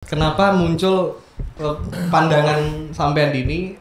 Kenapa muncul pandangan sampean ini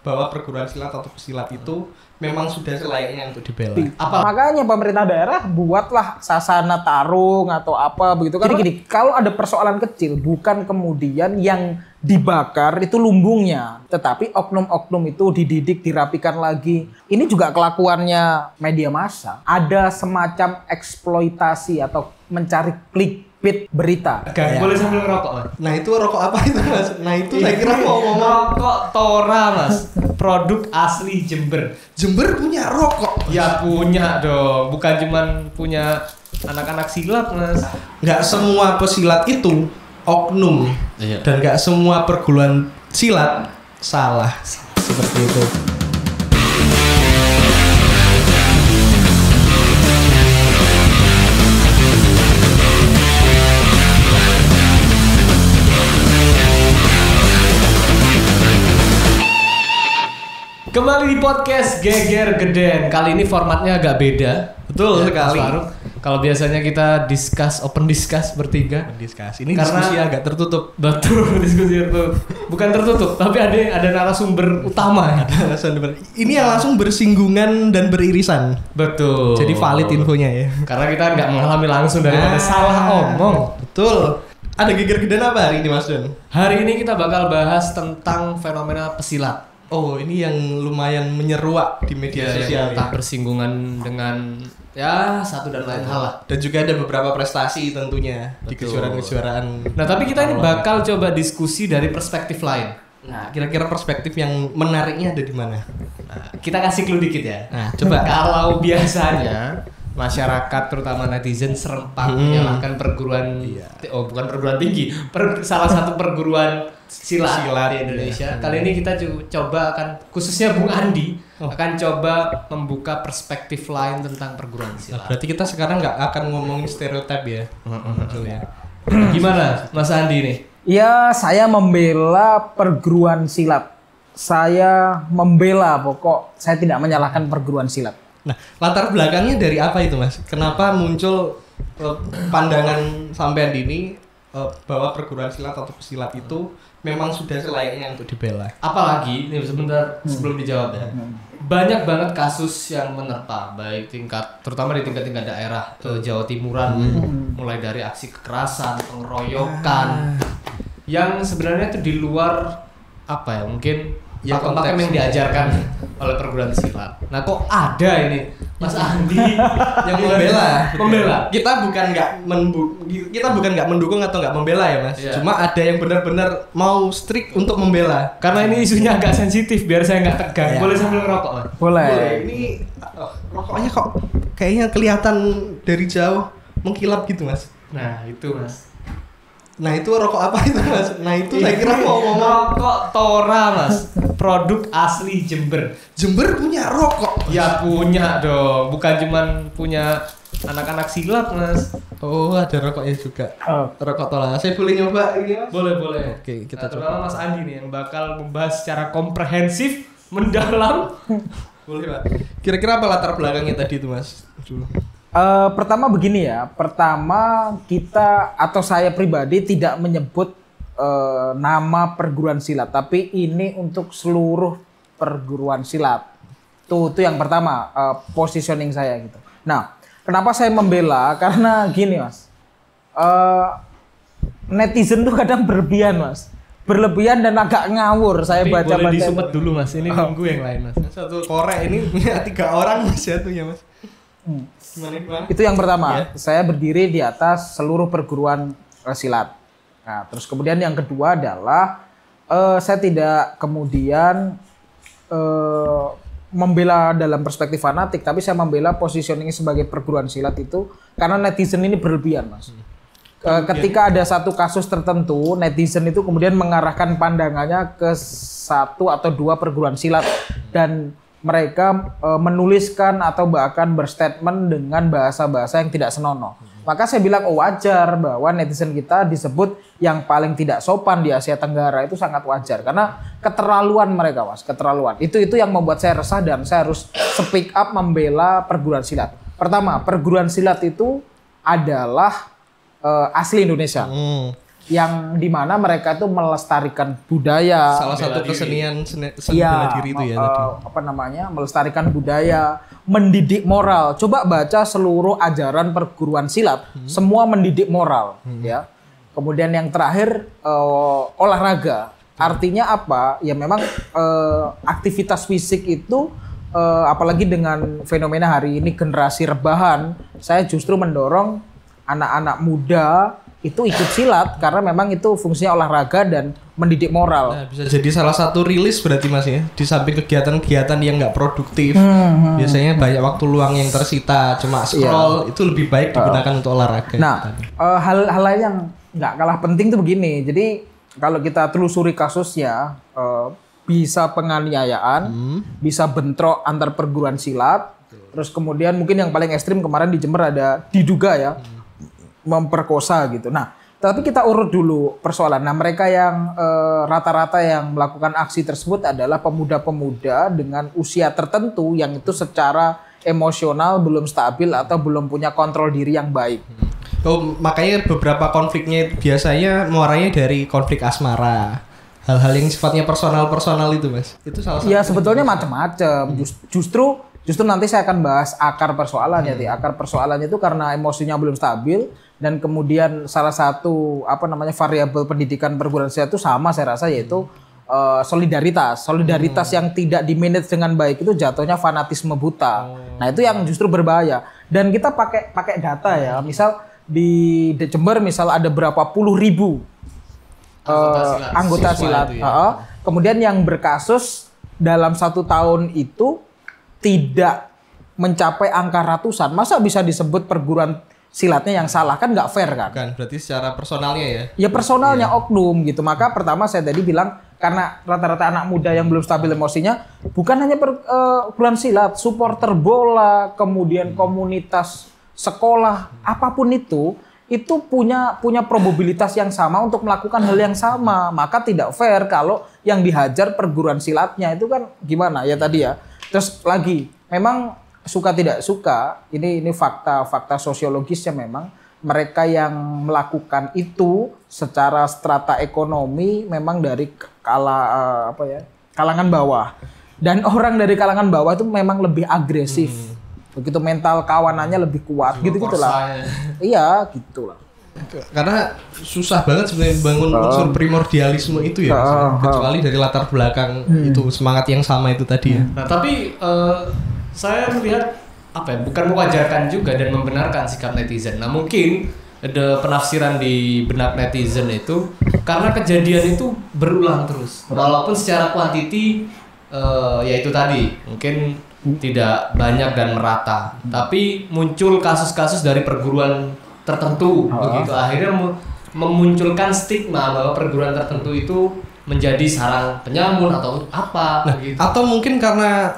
bahwa perguruan silat atau pesilat itu memang sudah selayaknya untuk dibela? Makanya pemerintah daerah buatlah sasana tarung atau apa begitu. Karena gini, kalau ada persoalan kecil, bukan kemudian yang dibakar itu lumbungnya, tetapi oknum-oknum itu dididik, dirapikan lagi. Ini juga kelakuannya media massa. Ada semacam eksploitasi atau mencari clickbait berita. Gak boleh sambil ngerokok, Mas. Nah itu rokok apa itu, Mas? Nah itu saya kira mau ngomong Rokok Tora, Mas. Produk asli Jember. Jember punya rokok. Ya punya dong, bukan cuman punya anak-anak silat, Mas. Nggak semua pesilat itu oknum. Iya. Dan nggak semua perguruan silat salah seperti itu. Kembali di podcast Geger Geden. Kali ini formatnya agak beda. Betul Ya, sekali. Mas Faruk. Kalau biasanya kita open discuss bertiga. Diskusi. Ini Karena- diskusi agak tertutup. Betul, diskusi itu bukan tertutup, tapi ada narasumber utama. Ini yang langsung bersinggungan dan beririsan. Betul. Jadi valid infonya ya. Karena kita nggak mengalami langsung daripada salah omong. Betul. Ada geger geden apa hari ini, Mas Don? Hari ini kita bakal bahas tentang fenomena pesilat. Oh, ini yang lumayan menyeruak di media sosial Entah ya. bersinggungan dengan ya satu dan lain hal lah. Dan juga ada beberapa prestasi tentunya di Betul. kejuaraan-kejuaraan. Nah, tapi kita ini bakal coba diskusi dari perspektif lain. Nah, kira-kira perspektif yang menariknya ada di mana? Nah, kita kasih clue dikit ya. Nah, coba. Kalau biasanya masyarakat terutama netizen serempak menyalahkan perguruan bukan perguruan tinggi, salah satu perguruan silat di Indonesia. Kali ini kita coba akan khususnya Bung Andi akan coba membuka perspektif lain tentang perguruan Nah, silat. berarti kita sekarang nggak akan ngomongin stereotip ya. Betul ya. Gimana Mas Andi nih? Ya, saya membela perguruan silat. Saya membela, pokok saya tidak menyalahkan perguruan silat. Nah, latar belakangnya dari apa itu, Mas? Kenapa muncul pandangan sampean ini bahwa perguruan silat atau pesilat itu memang sudah selayaknya untuk dibela? Apalagi nih sebentar sebelum dijawab ya. Banyak banget kasus yang menerpa baik terutama di tingkat daerah ke Jawa Timuran, mulai dari aksi kekerasan, pengeroyokan yang sebenarnya itu di luar apa ya, mungkin Ya, pakem-pakem yang diajarkan oleh perguruan silat. Nah, kok ada ini Mas Andi Yang membela. Membela. Kita bukan nggak mendukung atau nggak membela ya, Mas. Iya. Cuma ada yang benar-benar mau strict untuk membela. Karena ini isunya agak sensitif biar saya nggak tegang. Ya. Boleh sambil ngerokok, Mas? Boleh. Ini rokoknya kok kayaknya kelihatan dari jauh mengkilap gitu, Mas. Nah, itu Mas. Nah, itu rokok apa itu, Mas? Nah, itu saya kira mau ngomong Rokok Tora, Mas. Produk asli Jember. Jember punya rokok. Ya punya dong, bukan cuman punya anak-anak silat, Mas. Oh, ada rokoknya juga. Oh. Rokok Tola. Saya boleh nyoba ini, Mas? Boleh. Oke, kita Nah, coba. terutama Mas Andi nih yang bakal membahas secara komprehensif, mendalam. Boleh, Pak. Kira-kira apa latar belakangnya tadi itu, Mas? Pertama begini ya, pertama kita atau saya pribadi tidak menyebut nama perguruan silat, tapi ini untuk seluruh perguruan silat. Itu yang pertama, positioning saya gitu. Nah, kenapa saya membela? Karena gini, Mas, netizen tuh kadang berlebihan, Mas, berlebihan dan agak ngawur. Saya Tapi baca boleh disumet dulu, Mas. Ini nunggu yang lain, Mas. Satu korek ini punya 3 orang, Mas, jatuhnya, Mas. Gimana? Itu yang pertama, Ya. saya berdiri di atas seluruh perguruan silat. Nah, terus kemudian yang kedua adalah saya tidak kemudian membela dalam perspektif fanatik, tapi saya membela positioning sebagai perguruan silat itu karena netizen ini berlebihan, Mas. Ketika ada satu kasus tertentu, netizen itu kemudian mengarahkan pandangannya ke 1 atau 2 perguruan silat dan mereka menuliskan atau bahkan berstatement dengan bahasa-bahasa yang tidak senonoh. Maka saya bilang wajar bahwa netizen kita disebut yang paling tidak sopan di Asia Tenggara, itu sangat wajar karena keterlaluan mereka, Mas, keterlaluan. Itu yang membuat saya resah dan saya harus speak up membela perguruan silat. Pertama, perguruan silat itu adalah asli Indonesia. yang dimana mereka itu melestarikan budaya. Salah satu kesenian seni Iya, bela diri itu ya tadi. apa namanya, melestarikan budaya, mendidik moral. Coba baca seluruh ajaran perguruan silat, semua mendidik moral, ya. Kemudian yang terakhir olahraga. Artinya apa? Ya memang aktivitas fisik itu apalagi dengan fenomena hari ini generasi rebahan, saya justru mendorong anak-anak muda itu ikut silat karena memang itu fungsinya olahraga dan mendidik moral. Nah, bisa jadi salah satu rilis berarti Mas ya. Di samping kegiatan-kegiatan yang nggak produktif, biasanya banyak waktu luang yang tersita cuma scroll, itu lebih baik digunakan untuk olahraga. Nah, hal-hal lain yang nggak kalah penting tuh begini. Jadi kalau kita telusuri kasusnya, bisa penganiayaan, bisa bentrok antar perguruan silat, terus kemudian mungkin yang paling ekstrim kemarin di Jember ada diduga ya memperkosa gitu. Nah, tapi kita urut dulu persoalan. Nah, mereka yang rata-rata yang melakukan aksi tersebut adalah pemuda-pemuda dengan usia tertentu yang itu secara emosional belum stabil atau belum punya kontrol diri yang baik. Oh, makanya beberapa konfliknya biasanya muaranya dari konflik asmara. Hal-hal yang sifatnya personal itu, Mas. Itu salah satu. Ya, sebetulnya macam-macam. Justru nanti saya akan bahas akar persoalannya. Akar persoalannya itu karena emosinya belum stabil dan kemudian salah satu variabel pendidikan perguruan silat itu sama saya rasa yaitu solidaritas yang tidak dimanage dengan baik itu jatuhnya fanatisme buta. Nah, itu yang justru berbahaya. Dan kita pakai data ya. Misal di Jember misal ada berapa puluh ribu anggota silat. Kemudian yang berkasus dalam 1 tahun itu tidak mencapai angka ratusan. Masa bisa disebut perguruan silatnya yang salah? Kan nggak fair kan? Bukan, berarti secara personalnya ya? Ya personalnya oknum gitu. Maka pertama saya tadi bilang karena rata-rata anak muda yang belum stabil emosinya, bukan hanya perguruan silat, supporter bola, kemudian komunitas sekolah, apapun itu punya probabilitas yang sama untuk melakukan hal yang sama. Maka tidak fair kalau yang dihajar perguruan silatnya itu kan gimana ya tadi ya. Terus lagi, memang suka tidak suka, ini fakta sosiologisnya memang mereka yang melakukan itu secara strata ekonomi memang dari kalangan bawah. Dan orang dari kalangan bawah itu memang lebih agresif. Begitu mental kawanannya lebih kuat gitu-gitulah. Iya, gitulah. Karena susah banget sebenarnya bangun unsur primordialisme itu ya, kecuali dari latar belakang itu semangat yang sama itu tadi ya. Nah, tapi saya melihat bukan mewajarkan juga dan membenarkan sikap netizen. Nah, mungkin ada penafsiran di benak netizen itu karena kejadian itu berulang terus, walaupun secara kuantiti yaitu tadi mungkin tidak banyak dan merata, tapi muncul kasus-kasus dari perguruan tertentu begitu, akhirnya memunculkan stigma bahwa perguruan tertentu itu menjadi sarang penyamun atau apa gitu. Atau mungkin karena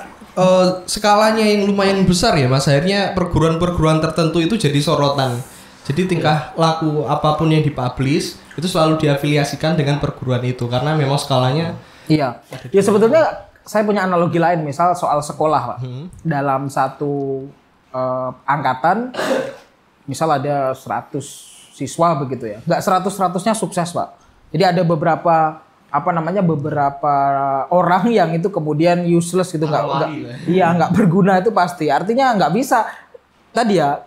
skalanya yang lumayan besar ya Mas, akhirnya perguruan-perguruan tertentu itu jadi sorotan. Jadi tingkah laku apapun yang dipublish itu selalu diafiliasikan dengan perguruan itu karena memang skalanya. Iya. Ya sebetulnya saya punya analogi lain, misal soal sekolah, Pak. Dalam satu angkatan misal ada 100 siswa begitu ya. Enggak 100-100-nya sukses, Pak. Jadi ada beberapa orang yang itu kemudian useless gitu, nggak berguna itu pasti. Artinya nggak bisa tadi ya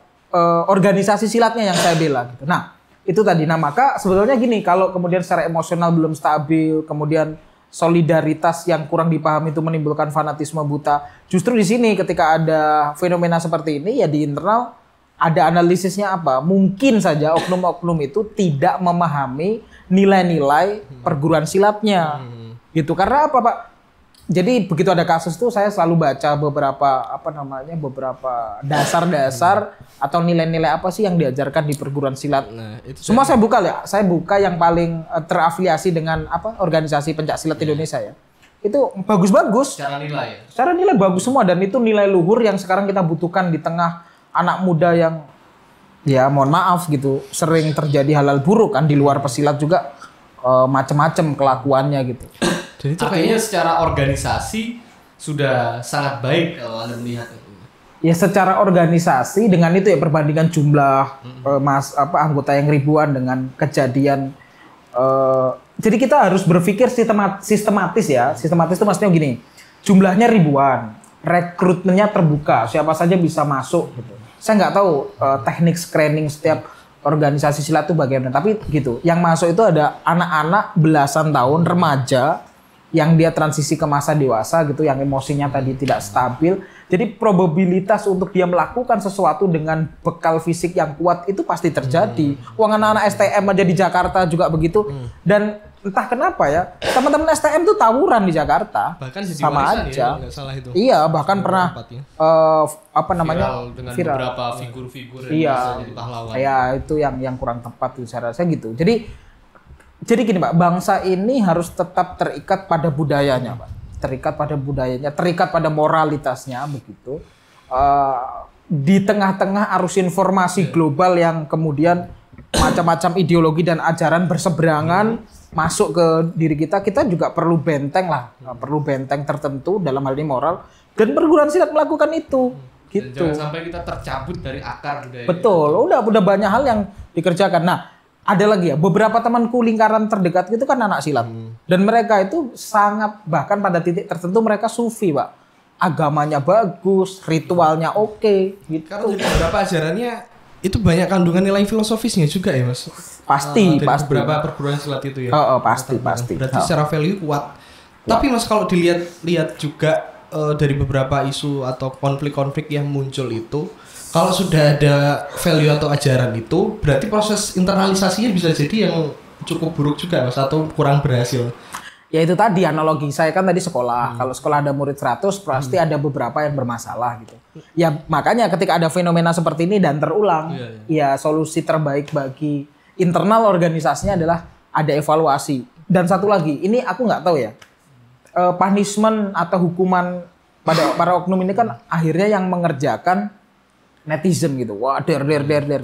organisasi silatnya yang saya bela gitu. Nah, itu tadi. Nah, maka sebetulnya gini, kalau kemudian secara emosional belum stabil, kemudian solidaritas yang kurang dipahami itu menimbulkan fanatisme buta. Justru di sini ketika ada fenomena seperti ini ya di internal ada analisisnya apa? Mungkin saja oknum-oknum itu tidak memahami nilai-nilai perguruan silatnya. Gitu. Karena apa, Pak? Jadi begitu ada kasus tuh saya selalu baca beberapa dasar-dasar atau nilai-nilai apa sih yang diajarkan di perguruan silat. Nah, itu semua saya buka ya. Saya buka yang paling terafiliasi dengan organisasi pencak silat Indonesia ya. Itu bagus-bagus. Secara nilai ya. Secara nilai bagus semua dan itu nilai luhur yang sekarang kita butuhkan di tengah anak muda yang ya mohon maaf gitu sering terjadi hal-hal buruk kan di luar pesilat juga macam-macam kelakuannya gitu. Jadi itu artinya secara organisasi sudah sangat baik kalau Anda melihat. Ya secara organisasi dengan itu ya perbandingan jumlah anggota yang ribuan dengan kejadian Jadi kita harus berpikir sistematis ya. Sistematis itu maksudnya gini, jumlahnya ribuan, rekrutmennya terbuka, siapa saja bisa masuk gitu. Saya nggak tahu teknik screening setiap organisasi silat itu bagaimana, tapi gitu. Yang masuk itu ada anak-anak belasan tahun, remaja, yang dia transisi ke masa dewasa gitu, yang emosinya tadi tidak stabil. Jadi probabilitas untuk dia melakukan sesuatu dengan bekal fisik yang kuat itu pasti terjadi. Uang anak-anak STM aja di Jakarta juga begitu. Dan entah kenapa ya, teman-teman STM tuh tawuran di Jakarta. Bahkan jadi sama warisan aja. Ya, nggak salah itu. Iya, bahkan pernah apa namanya? Viral dengan beberapa figur-figur yang iya, bisa jadi pahlawan. Ya itu yang kurang tepat tuh saya rasa gitu. Jadi gini Pak, bangsa ini harus tetap terikat pada budayanya Pak. Terikat pada budayanya, terikat pada moralitasnya begitu. Di tengah-tengah arus informasi global yang kemudian macam-macam ideologi dan ajaran berseberangan masuk ke diri kita, kita juga perlu benteng lah, perlu benteng tertentu dalam hal ini moral, dan perguruan silat melakukan itu. Dan Gitu. jangan sampai kita tercabut dari akar budaya. Betul, udah banyak hal yang dikerjakan. Nah, ada lagi ya, beberapa temanku lingkaran terdekat itu kan anak silat. Dan mereka itu sangat, bahkan pada titik tertentu mereka sufi, Pak. Agamanya bagus, ritualnya oke, gitu. Karena jadi beberapa ajarannya itu banyak kandungan nilai filosofisnya juga ya, Mas. Pasti, dari pasti. beberapa perguruan silat itu ya. Pasti. Berarti secara value kuat. Tapi Mas kalau dilihat juga dari beberapa isu atau konflik-konflik yang muncul itu, kalau sudah ada value atau ajaran itu, berarti proses internalisasinya bisa jadi yang cukup buruk juga Mas, atau kurang berhasil. Ya itu tadi analogi saya kan tadi sekolah. Kalau sekolah ada murid 100 pasti ada beberapa yang bermasalah gitu. Ya makanya ketika ada fenomena seperti ini dan terulang, ya solusi terbaik bagi internal organisasinya adalah ada evaluasi. Dan satu lagi, ini aku nggak tahu ya. Punishment atau hukuman pada para oknum ini kan akhirnya yang mengerjakan netizen gitu. Wah, der.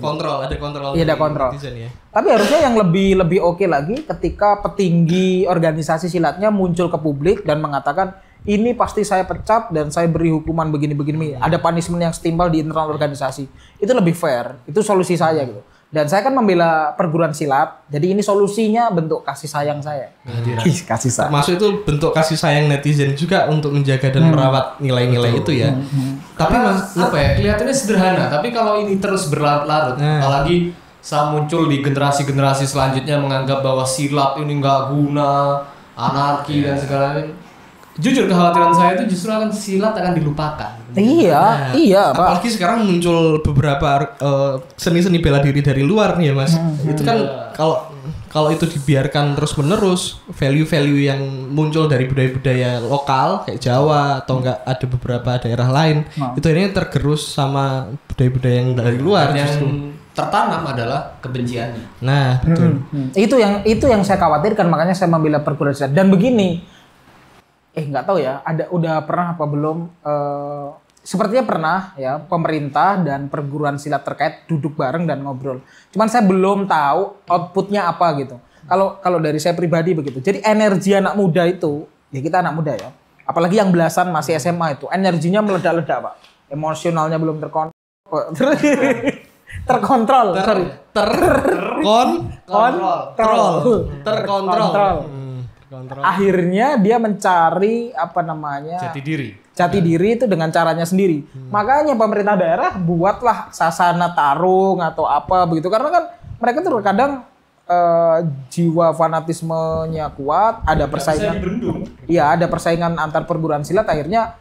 Kontrol, ada kontrol. Iya, ada kontrol. Netizen, ya. Tapi harusnya yang lebih oke lagi ketika petinggi organisasi silatnya muncul ke publik dan mengatakan ini pasti saya pecat dan saya beri hukuman begini. Ada punishment yang setimpal di internal organisasi. Itu lebih fair. Itu solusi saya gitu. Dan saya kan membela perguruan silat. Jadi ini solusinya bentuk kasih sayang saya. Kasih sayang. Termasuk itu bentuk kasih sayang netizen juga untuk menjaga dan merawat nilai-nilai itu ya. Tapi Mas, apa ya, kelihatannya sederhana, tapi kalau ini terus berlarut-larut, apalagi saat muncul di generasi-generasi selanjutnya menganggap bahwa silat ini nggak guna, anarki dan segala macam. Jujur kekhawatiran saya itu justru akan silat akan dilupakan. Iya, Pak. Apalagi sekarang muncul beberapa seni-seni bela diri dari luar nih ya Mas. Itu kan kalau itu dibiarkan terus-menerus, value-value yang muncul dari budaya-budaya lokal kayak Jawa atau enggak ada beberapa daerah lain, itu akhirnya tergerus sama budaya-budaya yang dari luar. Yang justru tertanam adalah kebenciannya. Nah, betul. Itu yang saya khawatirkan, makanya saya membela perguruan silat. Dan begini, nggak tahu ya, udah pernah apa belum? Sepertinya pernah ya, pemerintah dan perguruan silat terkait duduk bareng dan ngobrol. Cuman saya belum tahu outputnya apa gitu. Kalau dari saya pribadi begitu. Jadi energi anak muda itu, ya kita anak muda ya. Apalagi yang belasan masih SMA itu, energinya meledak-ledak Pak. Emosionalnya belum terkontrol. Akhirnya dia mencari jati diri itu dengan caranya sendiri. Makanya pemerintah daerah buatlah sasana tarung atau apa begitu, karena kan mereka tuh kadang jiwa fanatismenya kuat, ada persaingan. Iya, ada persaingan antar perguruan silat, akhirnya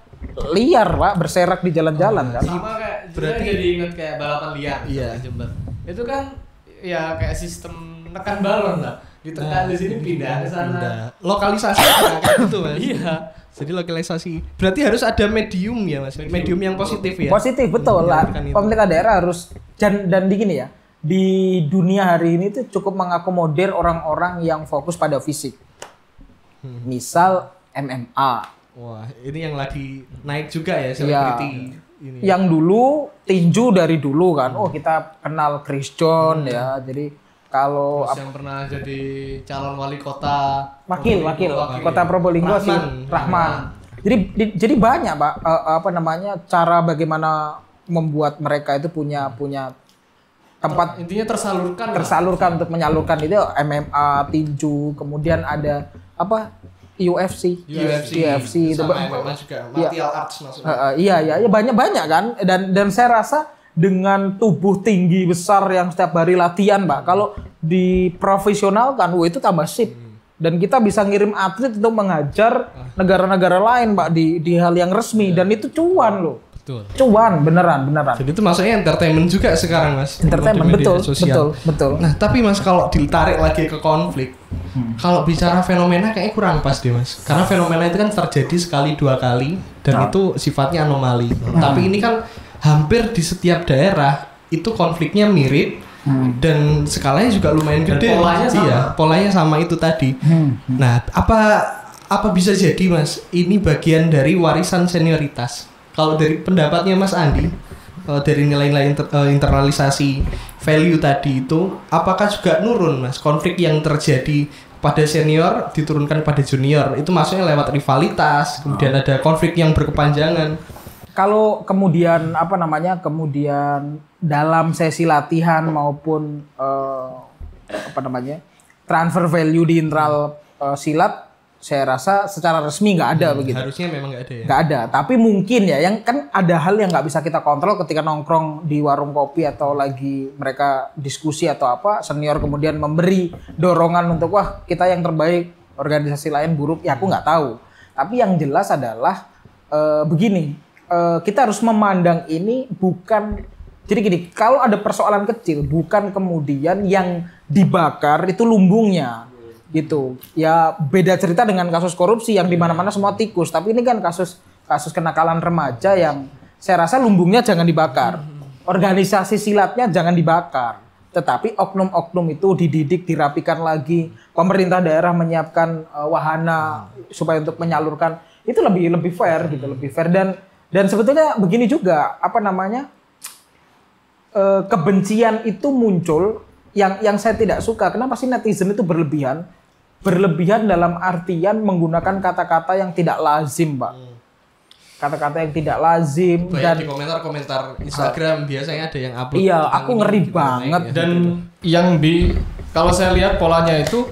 liar Pak, berserak di jalan-jalan kan. Sama kayak berarti jadi ingat kayak balapan liar di Jember. Itu kan ya kayak sistem nekan balon lah. Ditekan di sini pindah ke sana. Lokalisasi kayak gitu Mas. Iya. Jadi lokalisasi. Berarti harus ada medium ya Mas. Medium yang positif ya. Positif betul lah. Pemerintah daerah harus dan di gini ya. Di dunia hari ini tuh cukup mengakomodir orang-orang yang fokus pada fisik. Misal MMA. Wah, ini yang lagi naik juga ya selebriti. Ini. Yang dulu tinju dari dulu kan. Oh, kita kenal Chris John ya. Jadi kalau yang pernah jadi calon wali kota wakil kota Probolinggo sih Rahman. Jadi banyak Pak cara bagaimana membuat mereka itu punya tempat intinya tersalurkan untuk menyalurkan itu MMA, tinju, kemudian ada apa UFC itu sama MMA juga martial arts maksudnya. iya banyak kan dan saya rasa dengan tubuh tinggi besar yang setiap hari latihan Pak, kalau diprofesionalkan itu tambah sip. Dan kita bisa ngirim atlet untuk mengajar negara-negara lain Pak di hal yang resmi dan itu cuan loh. Betul. Cuan beneran. Jadi itu maksudnya entertainment juga sekarang Mas. Entertainment betul. Nah, tapi Mas kalau ditarik lagi ke konflik, kalau bicara fenomena kayaknya kurang pas deh Mas. Karena fenomena itu kan terjadi sekali 2 kali dan itu sifatnya anomali. Tapi ini kan hampir di setiap daerah itu konfliknya mirip dan skalanya juga lumayan gede. Polanya sama. Iya, polanya sama itu tadi. Nah, apa bisa jadi Mas? Ini bagian dari warisan senioritas. Kalau dari pendapatnya Mas Andi, dari nilai-nilai internalisasi value tadi itu, apakah juga nurun Mas? Konflik yang terjadi pada senior diturunkan pada junior, itu maksudnya lewat rivalitas, kemudian ada konflik yang berkepanjangan. Kalau kemudian kemudian dalam sesi latihan maupun transfer value di internal silat, saya rasa secara resmi nggak ada begitu. Harusnya memang nggak ada ya. Nggak ada, tapi mungkin ya, yang kan ada hal yang nggak bisa kita kontrol ketika nongkrong di warung kopi atau lagi mereka diskusi atau apa, senior kemudian memberi dorongan untuk wah kita yang terbaik, organisasi lain buruk, ya aku nggak tahu. Tapi yang jelas adalah begini, kita harus memandang ini bukan, jadi gini, kalau ada persoalan kecil bukan kemudian yang dibakar itu lumbungnya. Gitu ya, beda cerita dengan kasus korupsi yang dimana-mana semua tikus, tapi ini kan kasus kenakalan remaja yang saya rasa lumbungnya jangan dibakar, organisasi silatnya jangan dibakar, tetapi oknum-oknum itu dididik, dirapikan lagi, pemerintah daerah menyiapkan wahana supaya untuk menyalurkan, itu lebih fair gitu, lebih fair. Dan sebetulnya begini juga, kebencian itu muncul. Yang saya tidak suka, kenapa sih netizen itu berlebihan dalam artian menggunakan kata-kata yang tidak lazim, Pak. Kata-kata yang tidak lazim. Banyak dan di komentar Instagram biasanya ada yang upload. Iya, aku ngeri banget. Dan yang kalau saya lihat polanya itu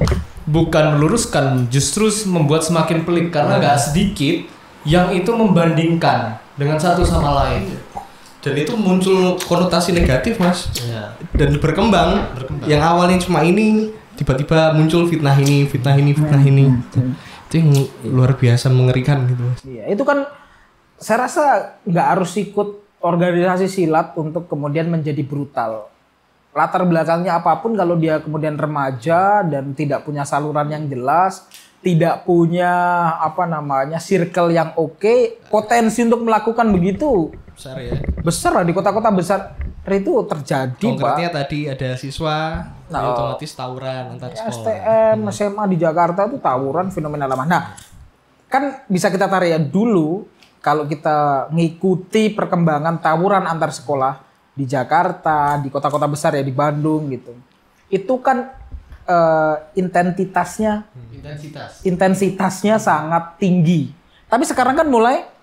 bukan meluruskan, justru membuat semakin pelik karena nggak sedikit yang itu membandingkan dengan satu sama lain. Dan itu muncul konotasi negatif Mas. Ya. Dan berkembang. Yang awalnya cuma ini, tiba-tiba muncul fitnah ini. Itu yang luar biasa mengerikan gitu Mas. Iya, itu kan saya rasa nggak harus ikut organisasi silat untuk kemudian menjadi brutal. Latar belakangnya apapun, kalau dia kemudian remaja dan tidak punya saluran yang jelas, tidak punya circle yang oke, potensi untuk melakukan begitu Besar ya. Besar lah, di kota-kota besar itu terjadi, konkretnya Pak. tadi ada siswa otomatis tawuran antar sekolah. STM, SMA di Jakarta itu tawuran fenomena lama. Nah, kan bisa kita tarik ya, dulu kalau kita ngikuti perkembangan tawuran antar sekolah di Jakarta, di kota-kota besar ya, di Bandung gitu. Itu kan intensitasnya sangat tinggi. Tapi sekarang kan mulai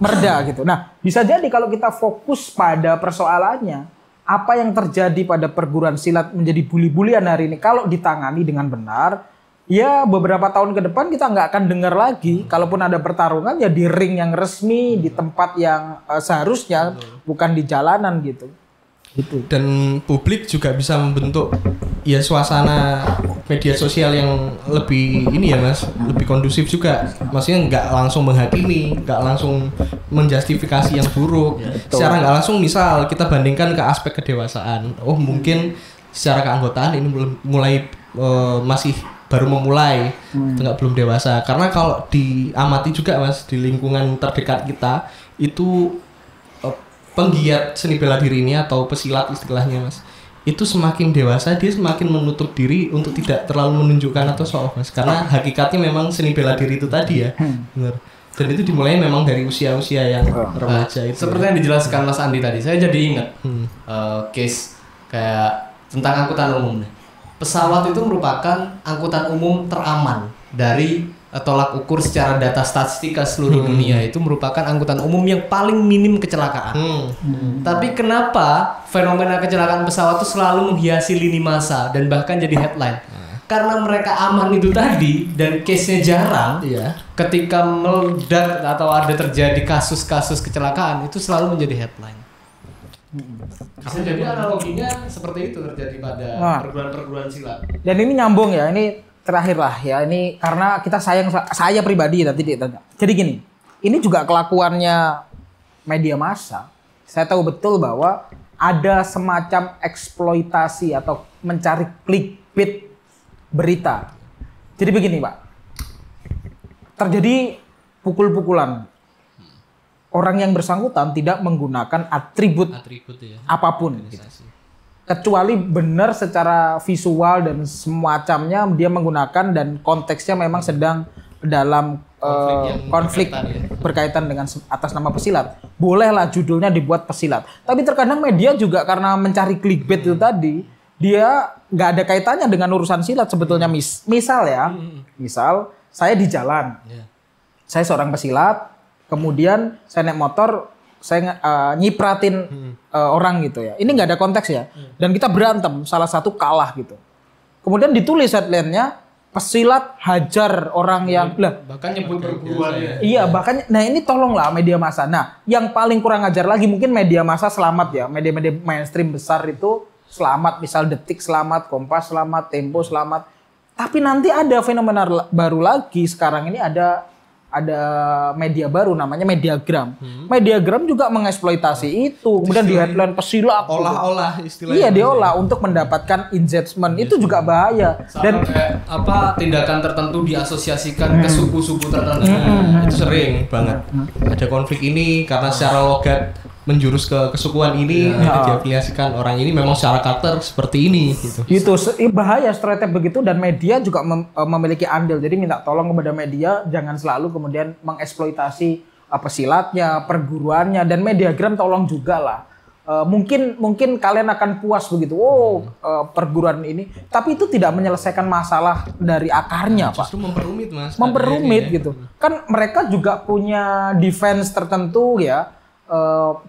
mereda gitu. Nah, bisa jadi kalau kita fokus pada persoalannya, apa yang terjadi pada perguruan silat menjadi bully-bulian hari ini, kalau ditangani dengan benar, ya beberapa tahun ke depan kita nggak akan dengar lagi. Kalaupun ada pertarungan ya di ring yang resmi, di tempat yang seharusnya, bukan di jalanan gitu. Dan publik juga bisa membentuk ya suasana media sosial yang lebih ini ya Mas, lebih kondusif juga. Maksudnya nggak langsung menghakimi, nggak langsung menjustifikasi yang buruk. Secara nggak langsung, misal kita bandingkan ke aspek kedewasaan. Oh mungkin secara keanggotaan ini masih baru memulai, belum dewasa. Karena kalau diamati juga Mas, di lingkungan terdekat kita itu penggiat seni bela diri ini atau pesilat istilahnya Mas, itu semakin dewasa dia semakin menutup diri untuk tidak terlalu menunjukkan atau show off Mas, karena hakikatnya memang seni bela diri itu tadi ya. Benar. Dan itu dimulai memang dari usia-usia yang remaja itu. Seperti yang dijelaskan Mas Andi tadi, saya jadi ingat case kayak tentang angkutan umum nih. Pesawat itu merupakan angkutan umum teraman dari tolak ukur secara data statistika seluruh dunia itu merupakan angkutan umum yang paling minim kecelakaan. Tapi kenapa fenomena kecelakaan pesawat itu selalu menghiasi lini masa dan bahkan jadi headline? Karena mereka aman itu tadi dan case-nya jarang. Ketika meledak atau ada terjadi kasus-kasus kecelakaan itu selalu menjadi headline. Bisa jadi analoginya seperti itu terjadi pada perguruan-perguruan silat. Dan ini nyambung ya, ini terakhir lah ya, ini karena kita saya pribadi tadi ditanya. Jadi gini, ini juga kelakuannya media massa. Saya tahu betul bahwa ada semacam eksploitasi atau mencari clickbait berita. Jadi begini Pak, terjadi pukul-pukulan. Orang yang bersangkutan tidak menggunakan atribut apapun. Gitu. Kecuali benar secara visual dan semacamnya dia menggunakan dan konteksnya memang sedang dalam konflik berkaitan dengan atas nama pesilat. Bolehlah judulnya dibuat pesilat. Tapi terkadang media juga karena mencari clickbait itu tadi, dia nggak ada kaitannya dengan urusan silat sebetulnya. Misal saya di jalan, saya seorang pesilat, kemudian saya naik motor, saya nyipratin orang gitu ya. Ini nggak ada konteks ya. Dan kita berantem, salah satu kalah gitu. Kemudian ditulis headline-nya, pesilat hajar orang yang bahkan nyebut perguruannya. Iya, bahkan nah ini tolonglah media massa. Nah, yang paling kurang ajar lagi mungkin media massa selamat ya. Media-media mainstream besar itu selamat, misal Detik selamat, Kompas selamat, Tempo selamat. Tapi nanti ada fenomena baru lagi sekarang ini ada media baru namanya Mediagram. Mediagram juga mengeksploitasi itu. Kemudian di headline pesilat. Olah-olah istilahnya. Iya, diolah untuk mendapatkan engagement. Itu juga bahaya. Dan tindakan tertentu diasosiasikan ke suku-suku tertentu. Itu sering banget. Ada konflik ini karena secara logat menjurus ke kesukuan ini, diafiliasikan orang ini memang secara karakter seperti ini gitu. Itu bahaya stereotip begitu, dan media juga memiliki andil. Jadi minta tolong kepada media jangan selalu kemudian mengeksploitasi pesilatnya, perguruannya, dan Mediagram tolong juga lah. Mungkin kalian akan puas begitu. Perguruan ini, tapi itu tidak menyelesaikan masalah dari akarnya, Pak. Justru memperumit, Mas. Memperumit gitu. Kan mereka juga punya defense tertentu ya.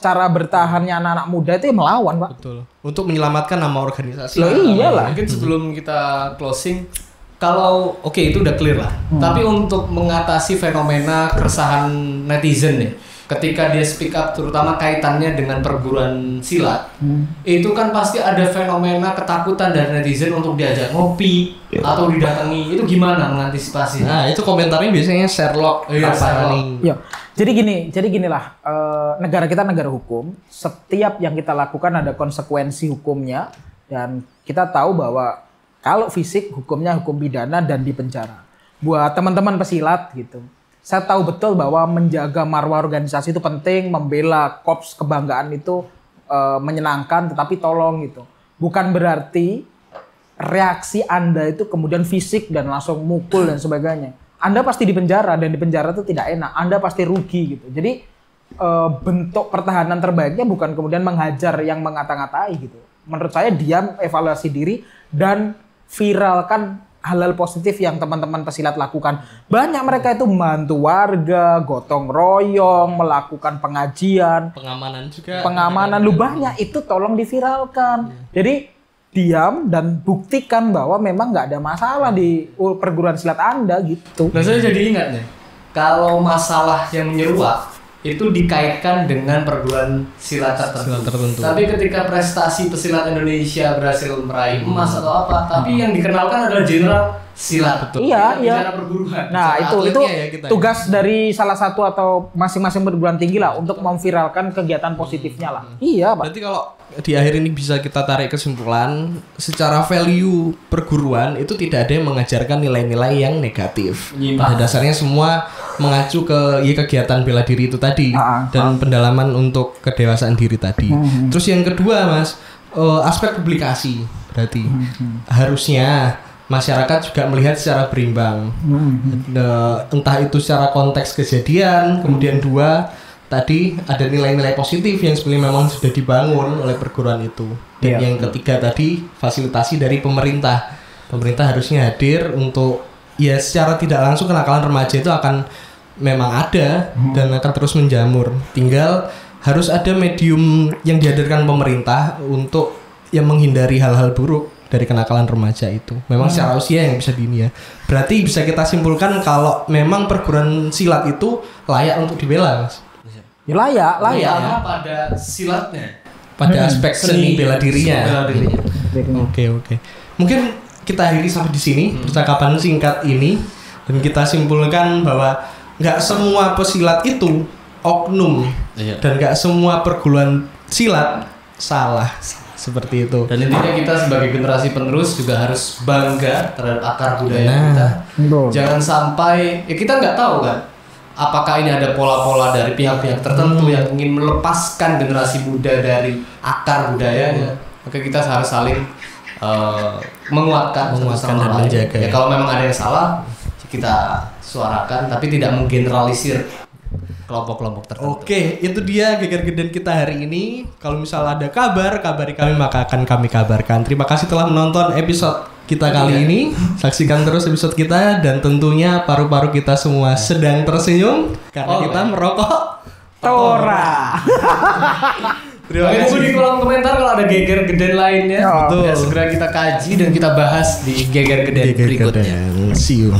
Cara bertahannya anak-anak muda itu melawan, Pak. Betul. Untuk menyelamatkan nama organisasi. Loh, iyalah. Mungkin sebelum kita closing, kalau itu udah clear lah. Tapi untuk mengatasi fenomena keresahan netizen nih, ketika dia speak up terutama kaitannya dengan perguruan silat, itu kan pasti ada fenomena ketakutan dari netizen untuk diajak ngopi atau didatangi. Itu gimana mengantisipasi? Nah, itu komentarnya biasanya Sherlock. Iya. Jadi ginilah, negara kita negara hukum. Setiap yang kita lakukan ada konsekuensi hukumnya, dan kita tahu bahwa kalau fisik hukumnya hukum pidana dan dipenjara. Buat teman-teman pesilat gitu, saya tahu betul bahwa menjaga marwah organisasi itu penting, membela korps kebanggaan itu menyenangkan, tetapi tolong gitu. Bukan berarti reaksi Anda itu kemudian fisik dan langsung mukul dan sebagainya. Anda pasti dipenjara, dan dipenjara itu tidak enak. Anda pasti rugi gitu. Jadi bentuk pertahanan terbaiknya bukan kemudian menghajar yang mengata-ngatai gitu. Menurut saya diam, evaluasi diri, dan viralkan hal-hal positif yang teman-teman pesilat lakukan. Banyak mereka itu membantu warga, gotong royong, melakukan pengajian, pengamanan juga. Pengamanan lu banyak itu tolong diviralkan. Jadi diam dan buktikan bahwa memang nggak ada masalah di perguruan silat Anda gitu. Nah, saya jadi ingat nih, kalau masalah yang menyeruak itu dikaitkan dengan perguruan silat tertentu. Tapi ketika prestasi pesilat Indonesia berhasil meraih emas atau apa, tapi yang dikenalkan adalah general silat. Betul. Iya. Perguruan. Nah, itu tugas dari salah satu atau masing-masing perguruan tinggi lah untuk memviralkan kegiatan positifnya lah. Iya, Pak. Berarti kalau di akhir ini bisa kita tarik kesimpulan, secara value perguruan itu tidak ada yang mengajarkan nilai-nilai yang negatif. Pada dasarnya semua mengacu ke kegiatan bela diri itu tadi dan pendalaman untuk kedewasaan diri tadi. Terus yang kedua, Mas, aspek publikasi. Berarti harusnya masyarakat juga melihat secara berimbang. Entah itu secara konteks kejadian, kemudian dua, tadi ada nilai-nilai positif yang sebenarnya memang sudah dibangun oleh perguruan itu. Dan yang ketiga tadi fasilitasi dari pemerintah. Pemerintah harusnya hadir untuk ya secara tidak langsung kenakalan remaja itu akan memang ada dan akan terus menjamur. Tinggal harus ada medium yang dihadirkan pemerintah untuk yang menghindari hal-hal buruk dari kenakalan remaja itu. Memang secara usia yang bisa dini ya. Berarti bisa kita simpulkan kalau memang perguruan silat itu layak untuk dibela, Mas. Ya layak. Karena pada silatnya, Pada aspek seni bela dirinya. Bela dirinya. Oke. Mungkin kita akhiri sampai di sini percakapan singkat ini dan kita simpulkan bahwa nggak semua pesilat itu oknum dan nggak semua perguruan silat salah seperti itu. Dan intinya kita sebagai generasi penerus juga harus bangga terhadap akar budaya kita. Jangan sampai ya kita nggak tahu kan apakah ini ada pola-pola dari pihak-pihak tertentu yang ingin melepaskan generasi muda dari akar budayanya. Maka kita harus saling menguatkan dan menjaga. Ya, kalau memang ada yang salah kita suarakan tapi tidak menggeneralisir kelompok-kelompok tertentu. Oke, itu dia geger geden kita hari ini. Kalau misal ada kabar, kabari kami maka akan kami kabarkan. Terima kasih telah menonton episode kita kali ini. Saksikan terus episode kita dan tentunya paru-paru kita semua sedang tersenyum karena kita merokok Tora. Terima kasih di kolom komentar kalau ada geger geden lainnya. Betul. Ya, segera kita kaji dan kita bahas di geger geden berikutnya. See you.